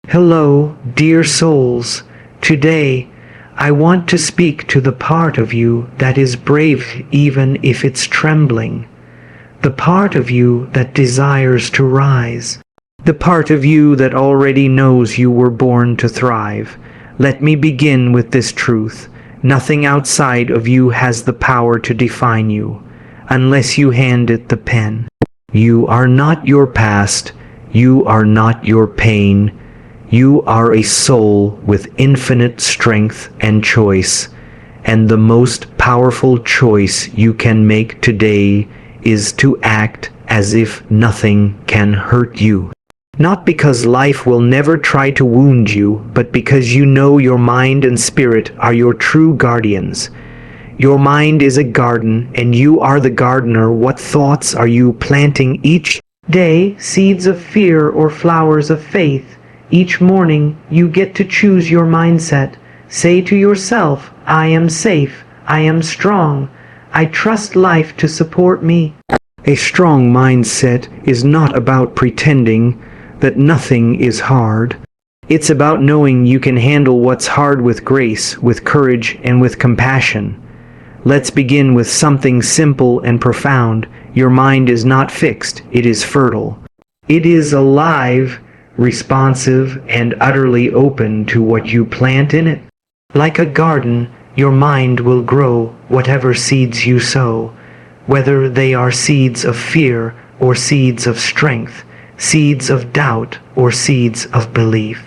Hello, dear souls. Today, I want to speak to the part of you that is brave even if it's trembling. The part of you that desires to rise. The part of you that already knows you were born to thrive. Let me begin with this truth. Nothing outside of you has the power to define you, unless you hand it the pen. You are not your past. You are not your pain. You are a soul with infinite strength and choice, and the most powerful choice you can make today is to act as if nothing can hurt you. Not because life will never try to wound you, but because you know your mind and spirit are your true guardians. Your mind is a garden, and you are the gardener. What thoughts are you planting each day? Seeds of fear or flowers of faith? Each morning, you get to choose your mindset. Say to yourself, I am safe, I am strong, I trust life to support me. A strong mindset is not about pretending that nothing is hard. It's about knowing you can handle what's hard with grace, with courage, and with compassion. Let's begin with something simple and profound. Your mind is not fixed, it is fertile. It is alive, responsive, and utterly open to what you plant in it. Like a garden, your mind will grow whatever seeds you sow, whether they are seeds of fear or seeds of strength, seeds of doubt or seeds of belief.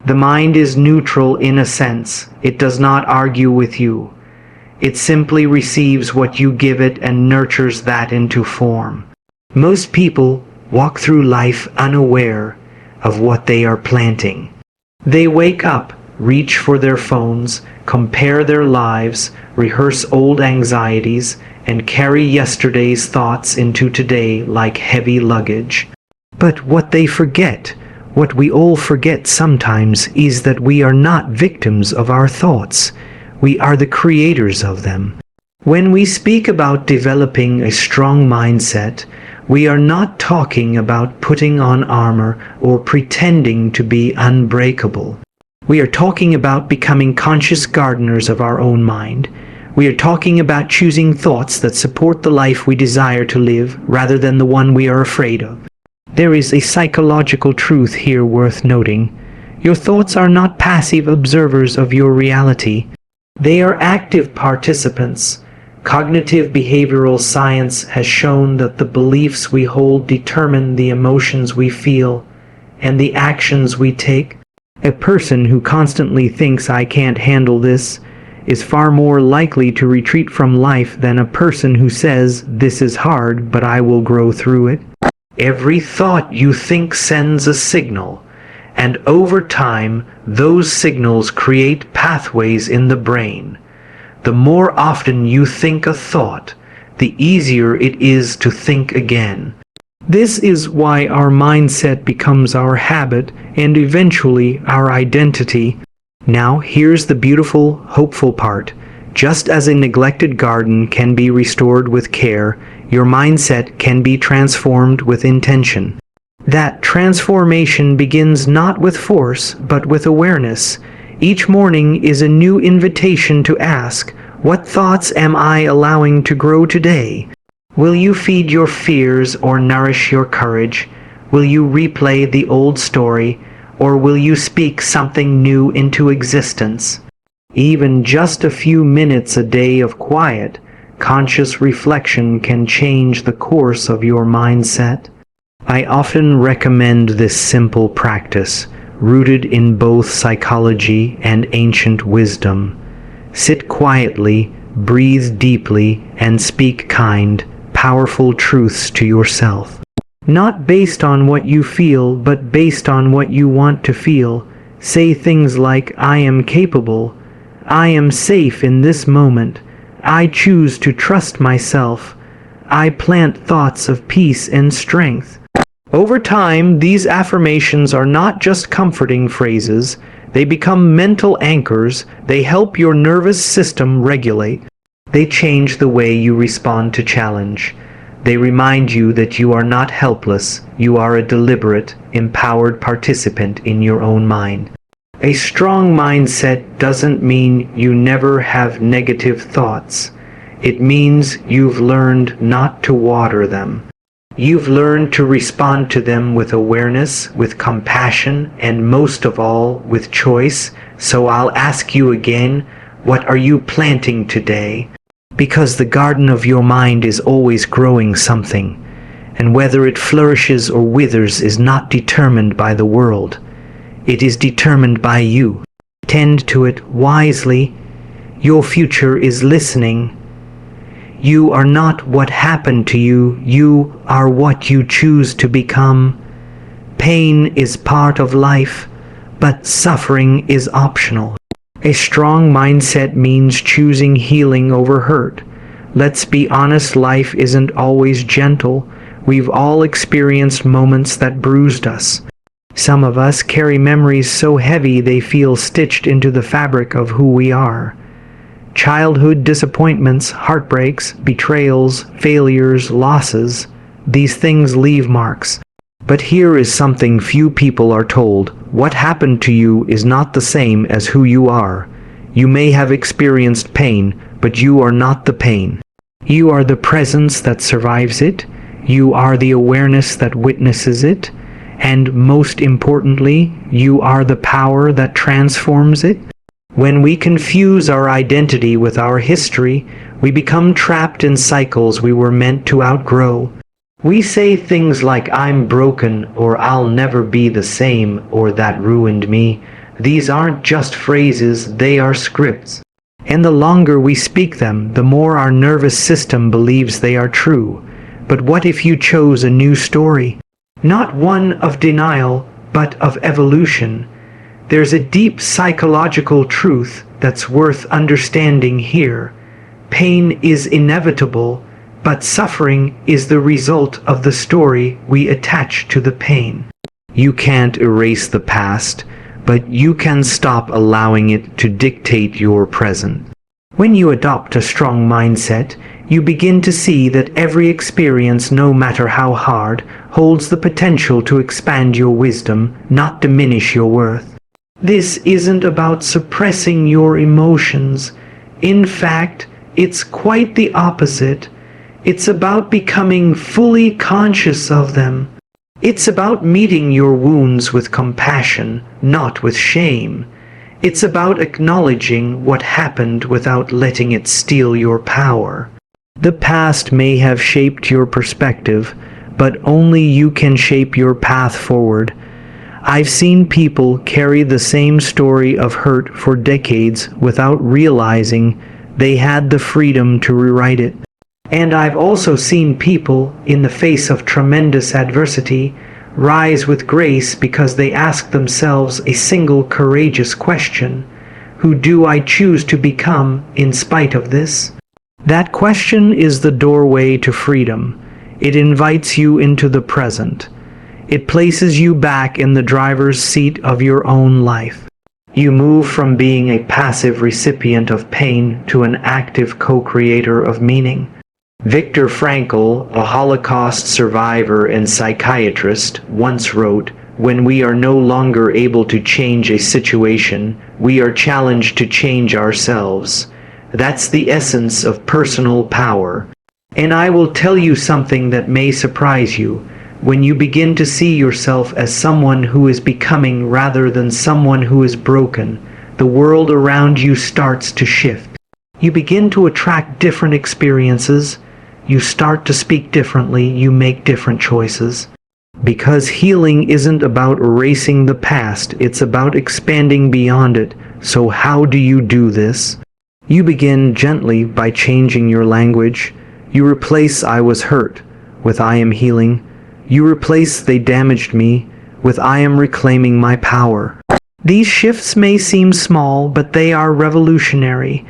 The mind is neutral in a sense. It does not argue with you. It simply receives what you give it and nurtures that into form. Most people walk through life unaware of what they are planting. They wake up, reach for their phones, compare their lives, rehearse old anxieties, and carry yesterday's thoughts into today like heavy luggage. But what they forget, what we all forget sometimes, is that we are not victims of our thoughts. We are the creators of them. When we speak about developing a strong mindset, we are not talking about putting on armor or pretending to be unbreakable. We are talking about becoming conscious gardeners of our own mind. We are talking about choosing thoughts that support the life we desire to live rather than the one we are afraid of. There is a psychological truth here worth noting. Your thoughts are not passive observers of your reality. They are active participants. Cognitive behavioral science has shown that the beliefs we hold determine the emotions we feel and the actions we take. A person who constantly thinks I can't handle this is far more likely to retreat from life than a person who says this is hard but I will grow through it. Every thought you think sends a signal, and over time those signals create pathways in the brain. The more often you think a thought, the easier it is to think again. This is why our mindset becomes our habit and eventually our identity. Now here's the beautiful, hopeful part. Just as a neglected garden can be restored with care, your mindset can be transformed with intention. That transformation begins not with force, but with awareness. Each morning is a new invitation to ask, what thoughts am I allowing to grow today? Will you feed your fears or nourish your courage? Will you replay the old story, or will you speak something new into existence? Even just a few minutes a day of quiet, conscious reflection can change the course of your mindset. I often recommend this simple practice, rooted in both psychology and ancient wisdom. Sit quietly, breathe deeply, and speak kind, powerful truths to yourself. Not based on what you feel, but based on what you want to feel. Say things like, I am capable, I am safe in this moment, I choose to trust myself, I plant thoughts of peace and strength. Over time, these affirmations are not just comforting phrases, they become mental anchors. They help your nervous system regulate. They change the way you respond to challenge. They remind you that you are not helpless, you are a deliberate, empowered participant in your own mind. A strong mindset doesn't mean you never have negative thoughts. It means you've learned not to water them. You've learned to respond to them with awareness, with compassion, and most of all, with choice. So I'll ask you again, what are you planting today? Because the garden of your mind is always growing something, and whether it flourishes or withers is not determined by the world. It is determined by you. Tend to it wisely. Your future is listening. You are not what happened to you. You are what you choose to become. Pain is part of life, but suffering is optional. A strong mindset means choosing healing over hurt. Let's be honest, life isn't always gentle. We've all experienced moments that bruised us. Some of us carry memories so heavy they feel stitched into the fabric of who we are. Childhood disappointments, heartbreaks, betrayals, failures, losses, these things leave marks. But here is something few people are told. What happened to you is not the same as who you are. You may have experienced pain, but you are not the pain. You are the presence that survives it. You are the awareness that witnesses it. And most importantly, you are the power that transforms it. When we confuse our identity with our history, we become trapped in cycles we were meant to outgrow. We say things like, I'm broken, or I'll never be the same, or that ruined me. These aren't just phrases, they are scripts. And the longer we speak them, the more our nervous system believes they are true. But what if you chose a new story? Not one of denial, but of evolution. There's a deep psychological truth that's worth understanding here. Pain is inevitable, but suffering is the result of the story we attach to the pain. You can't erase the past, but you can stop allowing it to dictate your present. When you adopt a strong mindset, you begin to see that every experience, no matter how hard, holds the potential to expand your wisdom, not diminish your worth. This isn't about suppressing your emotions. In fact, it's quite the opposite. It's about becoming fully conscious of them. It's about meeting your wounds with compassion, not with shame. It's about acknowledging what happened without letting it steal your power. The past may have shaped your perspective, but only you can shape your path forward. I've seen people carry the same story of hurt for decades without realizing they had the freedom to rewrite it. And I've also seen people, in the face of tremendous adversity, rise with grace because they ask themselves a single courageous question: who do I choose to become in spite of this? That question is the doorway to freedom. It invites you into the present. It places you back in the driver's seat of your own life. You move from being a passive recipient of pain to an active co-creator of meaning. Viktor Frankl, a Holocaust survivor and psychiatrist, once wrote, "When we are no longer able to change a situation, we are challenged to change ourselves." That's the essence of personal power. And I will tell you something that may surprise you. When you begin to see yourself as someone who is becoming rather than someone who is broken, the world around you starts to shift. You begin to attract different experiences. You start to speak differently. You make different choices. Because healing isn't about erasing the past, it's about expanding beyond it. So how do you do this? You begin gently by changing your language. You replace "I was hurt" with "I am healing." You replace "they damaged me" with "I am reclaiming my power." These shifts may seem small, but they are revolutionary.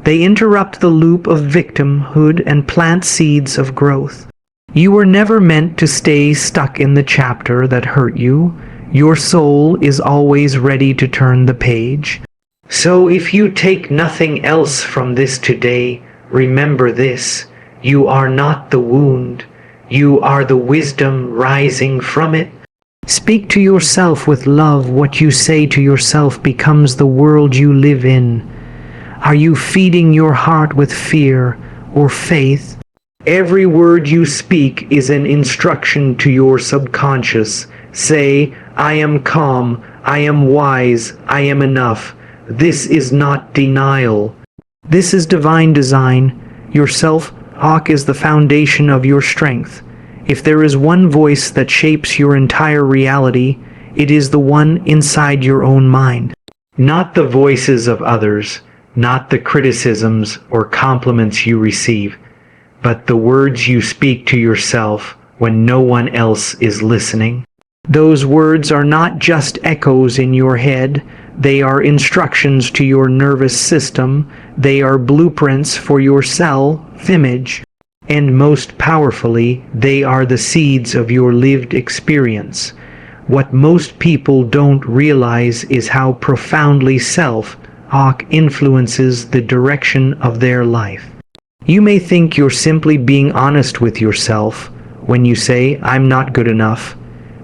They interrupt the loop of victimhood and plant seeds of growth. You were never meant to stay stuck in the chapter that hurt you. Your soul is always ready to turn the page. So if you take nothing else from this today, remember this: you are not the wound. You are the wisdom rising from it. Speak to yourself with love. What you say to yourself becomes the world you live in. Are you feeding your heart with fear or faith? Every word you speak is an instruction to your subconscious. Say, I am calm, I am wise, I am enough. This is not denial. This is divine design. Your self-talk is the foundation of your strength. If there is one voice that shapes your entire reality, it is the one inside your own mind. Not the voices of others, not the criticisms or compliments you receive, but the words you speak to yourself when no one else is listening. Those words are not just echoes in your head, they are instructions to your nervous system, they are blueprints for your self-image, and most powerfully, they are the seeds of your lived experience. What most people don't realize is how profoundly self-talk influences the direction of their life. You may think you're simply being honest with yourself when you say, I'm not good enough,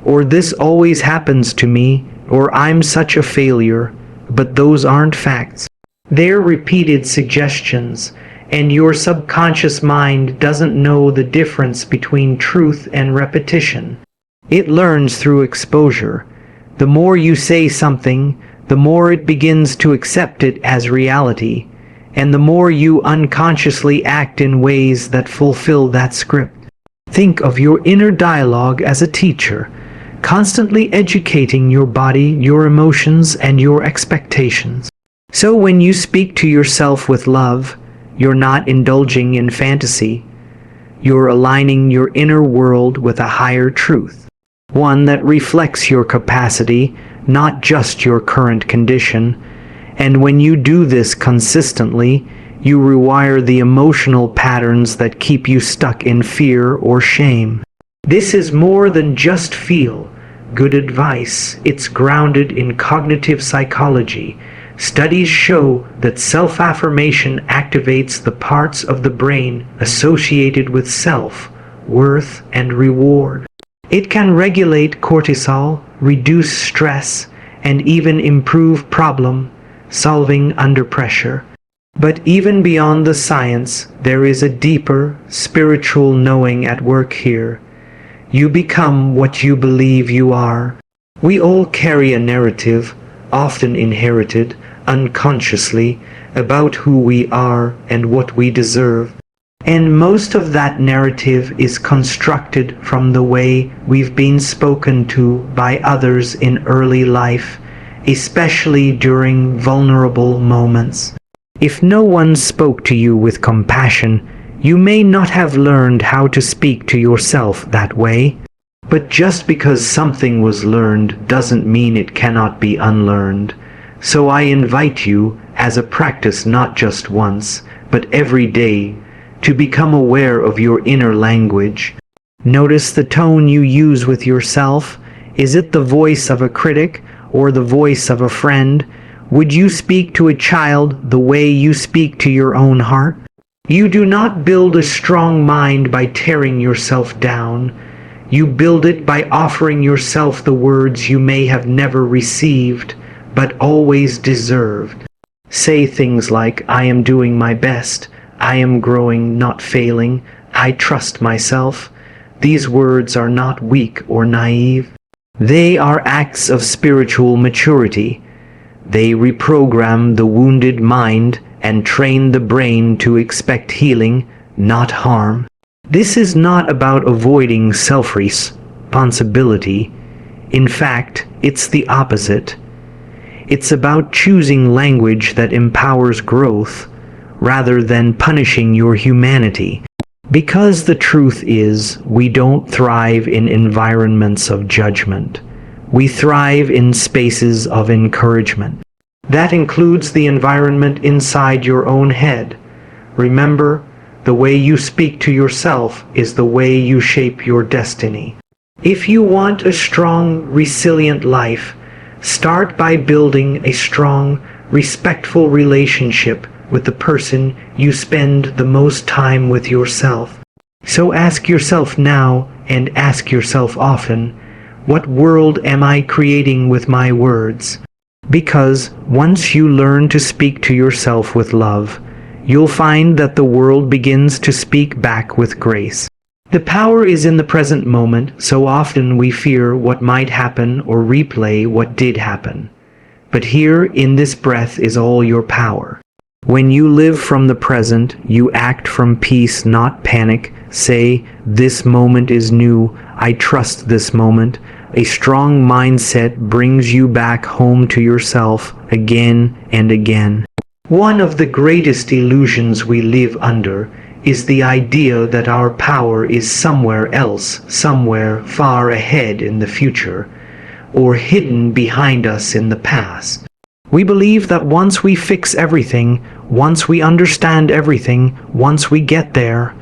or this always happens to me, or I'm such a failure, but those aren't facts. They're repeated suggestions, and your subconscious mind doesn't know the difference between truth and repetition. It learns through exposure. The more you say something, the more it begins to accept it as reality, and the more you unconsciously act in ways that fulfill that script. Think of your inner dialogue as a teacher, constantly educating your body, your emotions, and your expectations. So when you speak to yourself with love, you're not indulging in fantasy. You're aligning your inner world with a higher truth, one that reflects your capacity, not just your current condition. And when you do this consistently, you rewire the emotional patterns that keep you stuck in fear or shame. This is more than just feel good advice. It's grounded in cognitive psychology. Studies show that self-affirmation activates the parts of the brain associated with self, worth, and reward. It can regulate cortisol, reduce stress, and even improve problem solving under pressure. But even beyond the science, there is a deeper, spiritual knowing at work here. You become what you believe you are. We all carry a narrative, often inherited, unconsciously, about who we are and what we deserve. And most of that narrative is constructed from the way we've been spoken to by others in early life, especially during vulnerable moments. If no one spoke to you with compassion, you may not have learned how to speak to yourself that way. But just because something was learned doesn't mean it cannot be unlearned. So I invite you, as a practice not just once, but every day, to become aware of your inner language. Notice the tone you use with yourself. Is it the voice of a critic or the voice of a friend? Would you speak to a child the way you speak to your own heart? You do not build a strong mind by tearing yourself down. You build it by offering yourself the words you may have never received, but always deserved. Say things like, I am doing my best, I am growing, not failing, I trust myself. These words are not weak or naive. They are acts of spiritual maturity. They reprogram the wounded mind and train the brain to expect healing, not harm. This is not about avoiding self-responsibility. In fact, it's the opposite. It's about choosing language that empowers growth rather than punishing your humanity. Because the truth is, we don't thrive in environments of judgment. We thrive in spaces of encouragement. That includes the environment inside your own head. Remember, the way you speak to yourself is the way you shape your destiny. If you want a strong, resilient life, start by building a strong, respectful relationship with the person you spend the most time with yourself. So ask yourself now, and ask yourself often, What world am I creating with my words? Because once you learn to speak to yourself with love, you'll find that the world begins to speak back with grace. The power is in the present moment. So often we fear what might happen or replay what did happen. But here in this breath is all your power. When you live from the present, you act from peace, not panic. Say, this moment is new. I trust this moment. A strong mindset brings you back home to yourself again and again. One of the greatest illusions we live under is the idea that our power is somewhere else, somewhere far ahead in the future, or hidden behind us in the past. We believe that once we fix everything, once we understand everything, once we get there,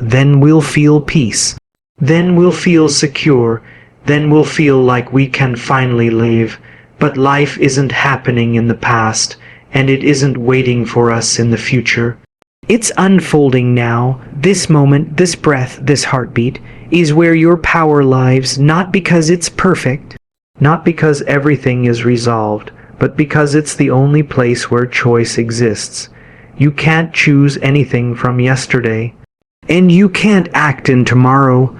then we'll feel peace. Then we'll feel secure. Then we'll feel like we can finally live. But life isn't happening in the past, and it isn't waiting for us in the future. It's unfolding now. This moment, this breath, this heartbeat is where your power lies, not because it's perfect, not because everything is resolved, but because it's the only place where choice exists. You can't choose anything from yesterday, and you can't act in tomorrow.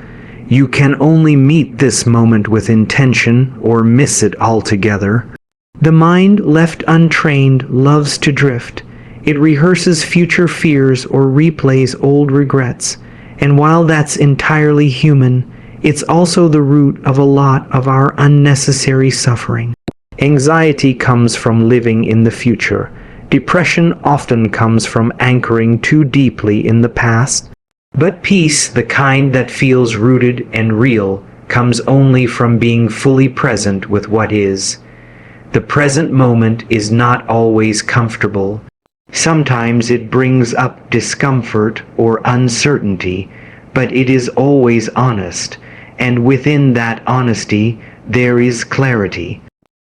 You can only meet this moment with intention or miss it altogether. The mind left untrained loves to drift. It rehearses future fears or replays old regrets. And while that's entirely human, it's also the root of a lot of our unnecessary suffering. Anxiety comes from living in the future. Depression often comes from anchoring too deeply in the past. But peace, the kind that feels rooted and real, comes only from being fully present with what is. The present moment is not always comfortable. Sometimes it brings up discomfort or uncertainty, but it is always honest, and within that honesty there is clarity.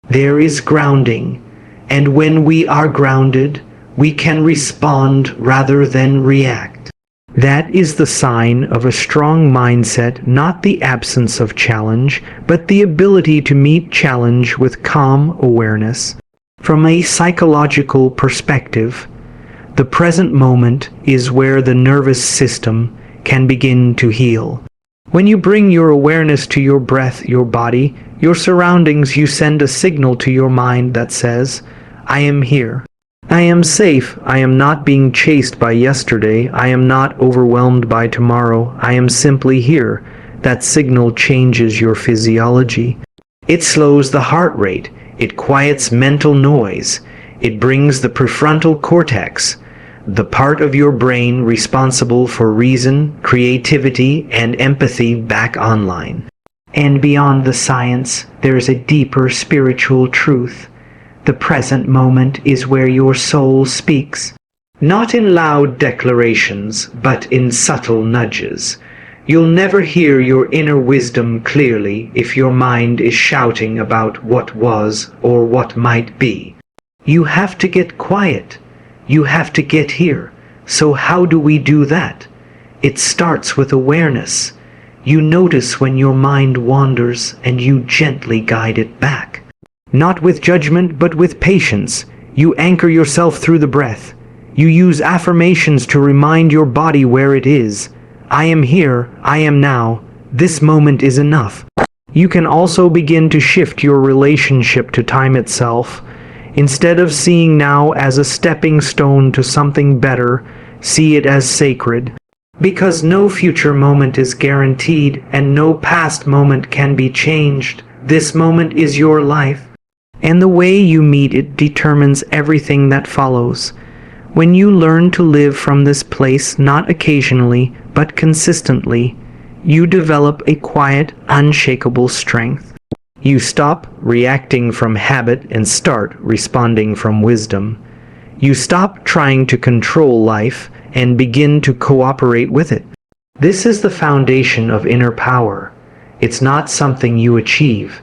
There is grounding, and when we are grounded, we can respond rather than react. That is the sign of a strong mindset, not the absence of challenge, but the ability to meet challenge with calm awareness. From a psychological perspective, the present moment is where the nervous system can begin to heal. When you bring your awareness to your breath, your body, your surroundings, you send a signal to your mind that says, I am here. I am safe. I am not being chased by yesterday. I am not overwhelmed by tomorrow. I am simply here. That signal changes your physiology. It slows the heart rate. It quiets mental noise. It brings the prefrontal cortex, the part of your brain responsible for reason, creativity, and empathy, back online. And beyond the science, there's a deeper spiritual truth. The present moment is where your soul speaks, not in loud declarations, but in subtle nudges. You'll never hear your inner wisdom clearly if your mind is shouting about what was or what might be. You have to get quiet. You have to get here. So how do we do that? It starts with awareness. You notice when your mind wanders and you gently guide it back. Not with judgment, but with patience. You anchor yourself through the breath. You use affirmations to remind your body where it is. I am here. I am now. This moment is enough. You can also begin to shift your relationship to time itself. Instead of seeing now as a stepping stone to something better, see it as sacred. Because no future moment is guaranteed and no past moment can be changed. This moment is your life. And the way you meet it determines everything that follows. When you learn to live from this place, not occasionally, but consistently, you develop a quiet, unshakable strength. You stop reacting from habit and start responding from wisdom. You stop trying to control life and begin to cooperate with it. This is the foundation of inner power. It's not something you achieve.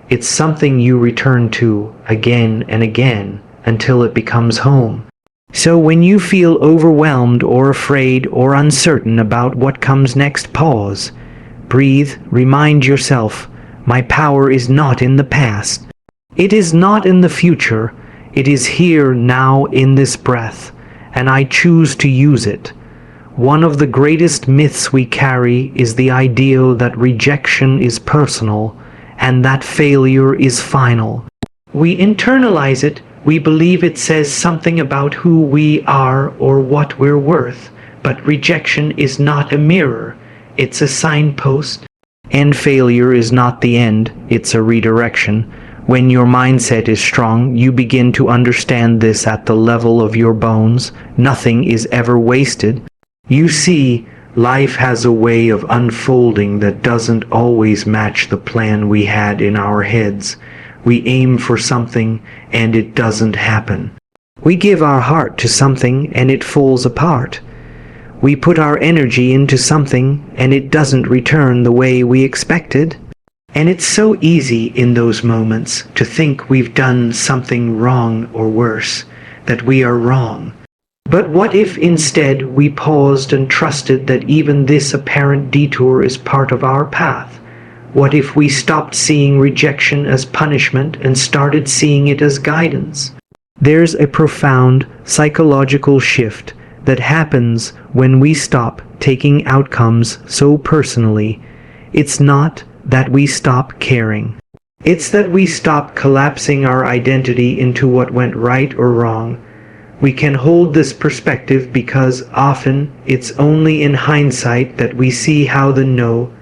It's something you return to again and again until it becomes home. So when you feel overwhelmed or afraid or uncertain about what comes next, pause. Breathe. Remind yourself, My power is not in the past. It is not in the future. It is here now in this breath, and I choose to use it. One of the greatest myths we carry is the idea that rejection is personal and that failure is final. We internalize it. We believe it says something about who we are or what we're worth. But rejection is not a mirror. It's a signpost. And failure is not the end. It's a redirection. When your mindset is strong, you begin to understand this at the level of your bones. Nothing is ever wasted. You see, life has a way of unfolding that doesn't always match the plan we had in our heads. We aim for something and it doesn't happen. We give our heart to something and it falls apart. We put our energy into something and it doesn't return the way we expected. And it's so easy in those moments to think we've done something wrong or worse, that we are wrong. But what if instead we paused and trusted that even this apparent detour is part of our path? What if we stopped seeing rejection as punishment and started seeing it as guidance? There's a profound psychological shift that happens when we stop taking outcomes so personally. It's not that we stop caring. It's that we stop collapsing our identity into what went right or wrong. We can hold this perspective because often it's only in hindsight that we see how the no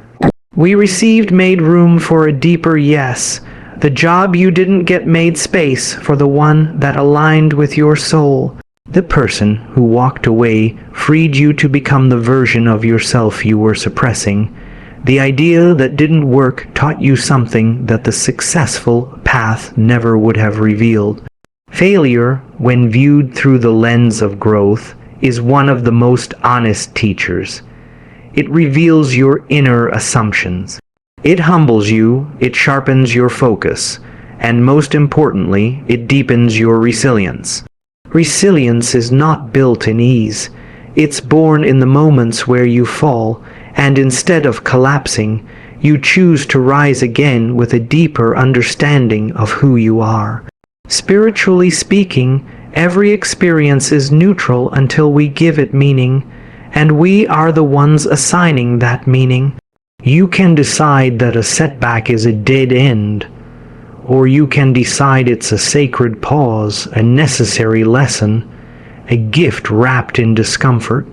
we received made room for a deeper yes. The job you didn't get made space for the one that aligned with your soul. The person who walked away freed you to become the version of yourself you were suppressing. The idea that didn't work taught you something that the successful path never would have revealed. Failure, when viewed through the lens of growth, is one of the most honest teachers. It reveals your inner assumptions. It humbles you, it sharpens your focus, and most importantly, it deepens your resilience. Resilience is not built in ease. It's born in the moments where you fall, and instead of collapsing, you choose to rise again with a deeper understanding of who you are. Spiritually speaking, every experience is neutral until we give it meaning, and we are the ones assigning that meaning. You can decide that a setback is a dead end, or you can decide it's a sacred pause, a necessary lesson, a gift wrapped in discomfort.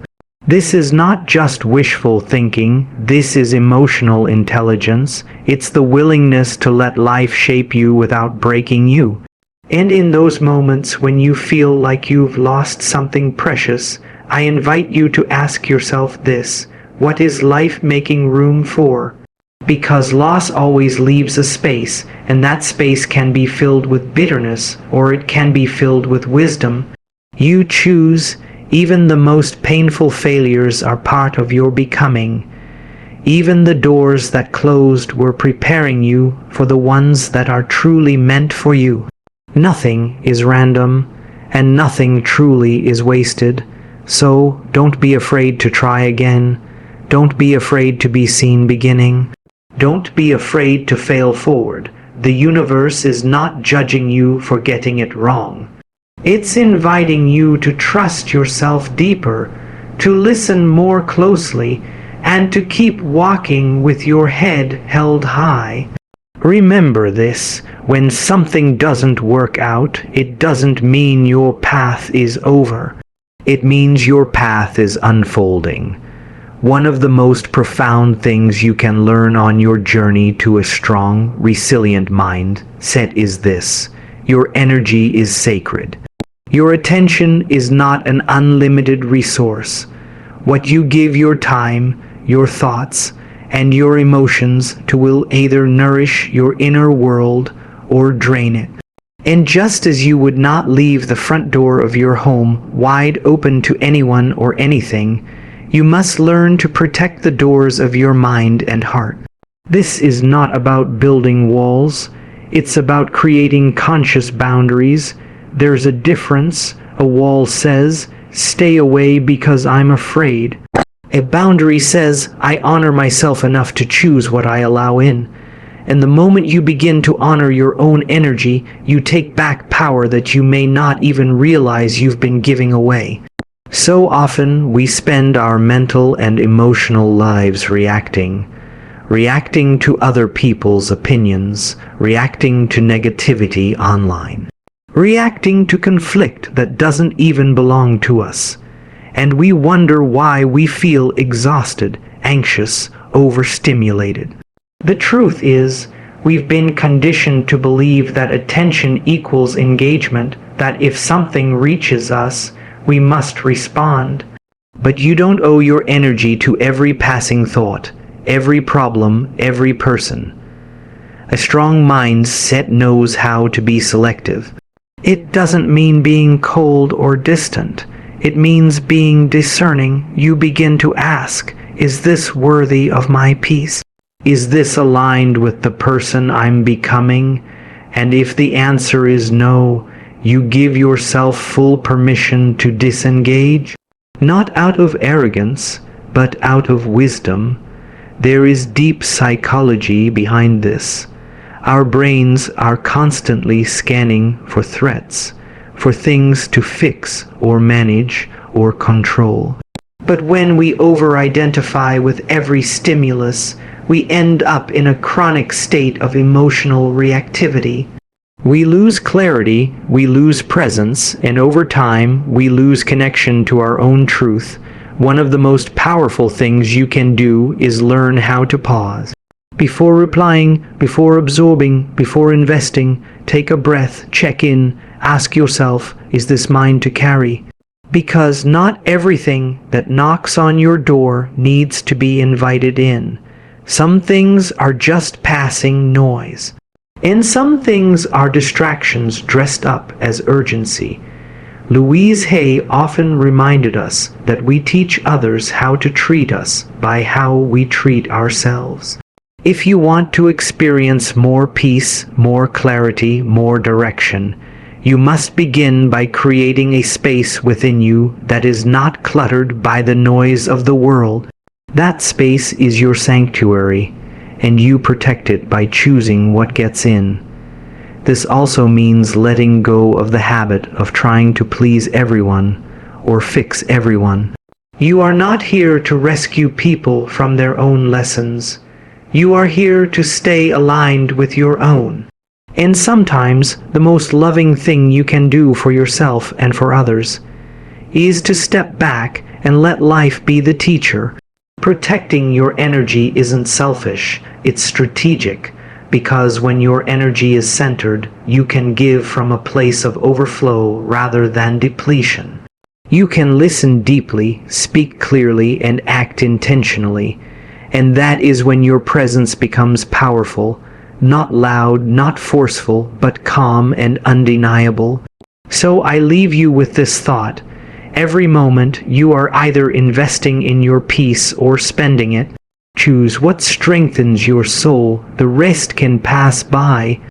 This is not just wishful thinking, this is emotional intelligence. It's the willingness to let life shape you without breaking you. And in those moments when you feel like you've lost something precious, I invite you to ask yourself this: what is life making room for? Because loss always leaves a space, and that space can be filled with bitterness, or it can be filled with wisdom. You choose. Even the most painful failures are part of your becoming. Even the doors that closed were preparing you for the ones that are truly meant for you. Nothing is random, and nothing truly is wasted. So don't be afraid to try again. Don't be afraid to be seen beginning. Don't be afraid to fail forward. The universe is not judging you for getting it wrong. It's inviting you to trust yourself deeper, to listen more closely, and to keep walking with your head held high. Remember this: when something doesn't work out, it doesn't mean your path is over. It means your path is unfolding. One of the most profound things you can learn on your journey to a strong, resilient mindset is this: your energy is sacred. Your attention is not an unlimited resource. What you give your time, your thoughts, and your emotions to will either nourish your inner world or drain it. And just as you would not leave the front door of your home wide open to anyone or anything, you must learn to protect the doors of your mind and heart. This is not about building walls. It's about creating conscious boundaries. There's a difference. A wall says, "Stay away because I'm afraid." A boundary says, "I honor myself enough to choose what I allow in." And the moment you begin to honor your own energy, you take back power that you may not even realize you've been giving away. So often we spend our mental and emotional lives reacting to other people's opinions, reacting to negativity online, reacting to conflict that doesn't even belong to us. And we wonder why we feel exhausted, anxious, overstimulated. The truth is, we've been conditioned to believe that attention equals engagement, that if something reaches us, we must respond. But you don't owe your energy to every passing thought, every problem, every person. A strong mindset knows how to be selective. It doesn't mean being cold or distant. It means being discerning. You begin to ask, is this worthy of my peace? Is this aligned with the person I'm becoming? And if the answer is no, you give yourself full permission to disengage, not out of arrogance, but out of wisdom. There is deep psychology behind this. Our brains are constantly scanning for threats, for things to fix or manage or control. But when we over-identify with every stimulus, we end up in a chronic state of emotional reactivity. We lose clarity, we lose presence, and over time, we lose connection to our own truth. One of the most powerful things you can do is learn how to pause. Before replying, before absorbing, before investing, take a breath, check in, ask yourself, is this mine to carry? Because not everything that knocks on your door needs to be invited in. Some things are just passing noise. And some things are distractions dressed up as urgency. Louise Hay often reminded us that we teach others how to treat us by how we treat ourselves. If you want to experience more peace, more clarity, more direction, you must begin by creating a space within you that is not cluttered by the noise of the world. That space is your sanctuary, and you protect it by choosing what gets in. This also means letting go of the habit of trying to please everyone or fix everyone. You are not here to rescue people from their own lessons. You are here to stay aligned with your own. And sometimes the most loving thing you can do for yourself and for others is to step back and let life be the teacher. Protecting your energy isn't selfish, it's strategic, because when your energy is centered, you can give from a place of overflow rather than depletion. You can listen deeply, speak clearly, and act intentionally, and that is when your presence becomes powerful, not loud, not forceful, but calm and undeniable. So I leave you with this thought. Every moment you are either investing in your peace or spending it. Choose what strengthens your soul. The rest can pass by.